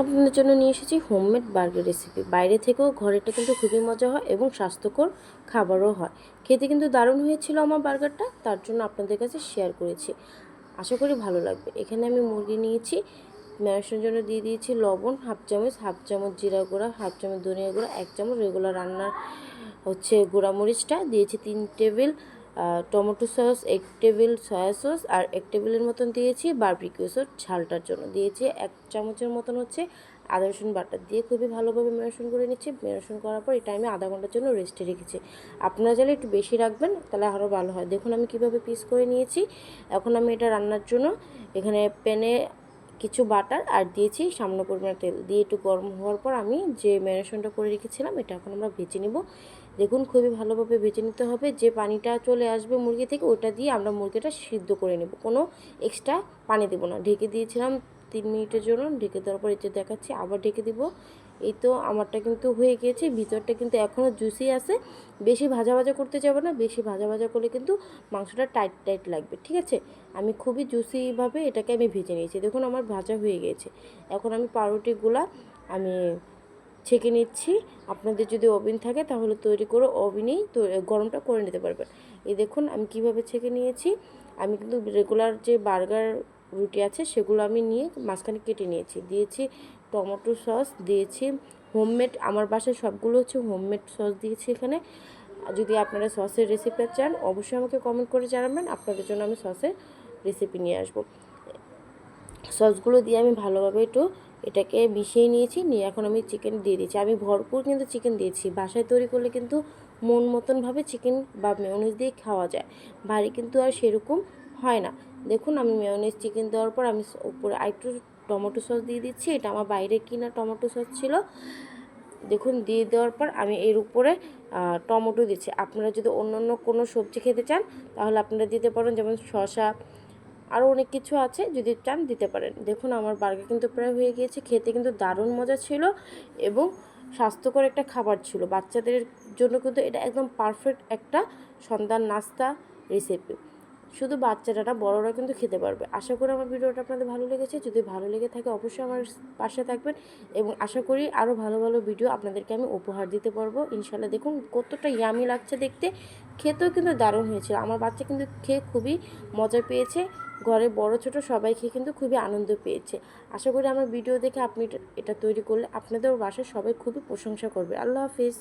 আপনাদের জন্য নিয়ে এসেছি হোমমেড বার্গার রেসিপি। বাইরে থেকেও ঘরেরটা কিন্তু খুবই মজা হয় এবং স্বাস্থ্যকর খাবারও হয়। খেতে কিন্তু দারুণ হয়েছিল আমার বার্গারটা, তার জন্য আপনাদের কাছে শেয়ার করেছি। আশা করি ভালো লাগবে। এখানে আমি মুরগি নিয়েছি, ম্যারিনেশনের জন্য দিয়ে দিয়েছি লবণ হাফ চামচ জিরা গুঁড়া, হাফ চামচ ধনিয়া গুঁড়া, 1 চামচ রেগুলার রান্নার গুঁড়ামরিচটা দিয়েছি, 3 table tomato sauce, 1 table soya sauce আর 1 টেবিলের মতন দিয়েছি বারবিকিউ সস ঝালটার জন্য, দিয়েছি 1 চামচের মতন আদা রসুন বাটা দিয়ে খুবই ভালোভাবে ম্যারিনেশন করে নিচ্ছি। ম্যারিনেশন করার পর এটা আমি আধা ঘন্টার জন্য রেস্টে রেখেছি। আপনারা চাইলে একটু বেশি রাখবেন, তাহলে আরও ভালো হয়। দেখুন আমি কিভাবে পিস করে নিয়েছি। এখন আমি এটা রান্নার জন্য এখানে প্যানে কিছু বাটার আর দিয়েছি সামান্য পরিমাণে তেল দিয়ে একটু গরম হওয়ার পর আমি যে ম্যারিনেশনটা করে রেখেছিলাম এটা এখন আমরা ভেজে নেব। দেখুন খুবই ভালোভাবে ভেজে নিতে হবে। যে পানিটা চলে আসবে মুরগি থেকে ওটা দিয়ে আমরা মুরগিটা সিদ্ধ করে নেব, কোনো এক্সট্রা পানি দেবো না। ঢেকে দিয়েছিলাম 3 মিনিটের জন্য, ঢেকে দেওয়ার পর এতে দেখাচ্ছি আবার ঢেকে দিব। এই তো আমারটা কিন্তু হয়ে গিয়েছে, ভিতরটা কিন্তু এখনও জুসি আছে। বেশি ভাজা ভাজা করতে যাবে না, বেশি ভাজা ভাজা করলে কিন্তু মাংসটা টাইট টাইট লাগবে, ঠিক আছে। আমি খুবই জুসিভাবে এটাকে আমি ভেজে নিয়েছি। দেখুন আমার ভাজা হয়ে গিয়েছে। এখন আমি পাউরুটিগুলা আমি ছেঁকে নিচ্ছি। আপনাদের যদি ওভেন থাকে তাহলে তৈরি করে ওভেনেই গরমটা করে নিতে পারবেন। এই দেখুন আমি কিভাবে ছেঁকে নিয়েছি। আমি কিন্তু রেগুলার যে বার্গার রুটি আছে সেগুলো আমি নিয়ে মাঝখানে কেটে নিয়েছি, দিয়েছি টমেটো সস, দিয়েছি হোমমেড, আমার বাসায় সবগুলো হোমমেড সস দিয়েছি এখানে। যদি আপনারা সসের রেসিপি চান অবশ্যই আমাকে কমেন্ট করে জানাবেন, আপনাদের জন্য আমি সসের রেসিপি নিয়ে আসবো। সসগুলো দিয়ে আমি ভালোভাবে একটু এটাকে মিশিয়ে নিয়েছি, নিয়ে এখন আমি চিকেন দিয়ে দিয়েছি। আমি ভরপুর কিন্তু চিকেন দিয়েছি। বাসায় তৈরি করলে কিন্তু মন মতনভাবে চিকেন বা মেয়োনিজ দিয়ে খাওয়া যায়, ভারী কিন্তু আর সেরকম হয় না। দেখুন আমি মেয়োনিজ চিকেন দেওয়ার পর আমি উপরে আরেকটু টমেটো সস দিয়ে দিচ্ছি। এটা আমার বাইরে কিনা টমেটো সস ছিল। দেখুন দিয়ে দেওয়ার পর আমি এর উপরে টমেটো দিচ্ছি। আপনারা যদি অন্য কোনো সবজি খেতে চান তাহলে আপনারা দিতে পারেন, যেমন শসা, আরও অনেক কিছু আছে, যদি চান দিতে পারেন। দেখুন আমার বার্গার কিন্তু প্রায় হয়ে গিয়েছে। খেতে কিন্তু দারুণ মজা ছিল এবং স্বাস্থ্যকর একটা খাবার ছিল। বাচ্চাদের জন্য কিন্তু এটা একদম পারফেক্ট একটা সন্ধ্যার নাস্তা রেসিপি। শুধু বাচ্চারা না, বড়রা কিন্তু খেতে পারবে। আশা করি আমার ভিডিওটা আপনাদের ভালো লেগেছে। যদি ভালো লেগে থাকে অবশ্যই আমার পাশে থাকবেন এবং আশা করি আরও ভালো ভালো ভিডিও আপনাদেরকে আমি উপহার দিতে পারবো ইনশাল্লাহ। দেখুন কতটা ইয়ামি লাগছে দেখতে, খেতেও কিন্তু দারুণ হয়েছিল। আমার বাচ্চা কিন্তু খেয়ে খুবই মজা পেয়েছে, ঘরে বড় ছোট সবাই খেয়ে কিন্তু খুবই আনন্দ পেয়েছে। আশা করি আমার ভিডিও দেখে আপনি এটা তৈরি করলে আপনাদের বাসায় সবাই খুবই প্রশংসা করবে। আল্লাহ হাফিজ।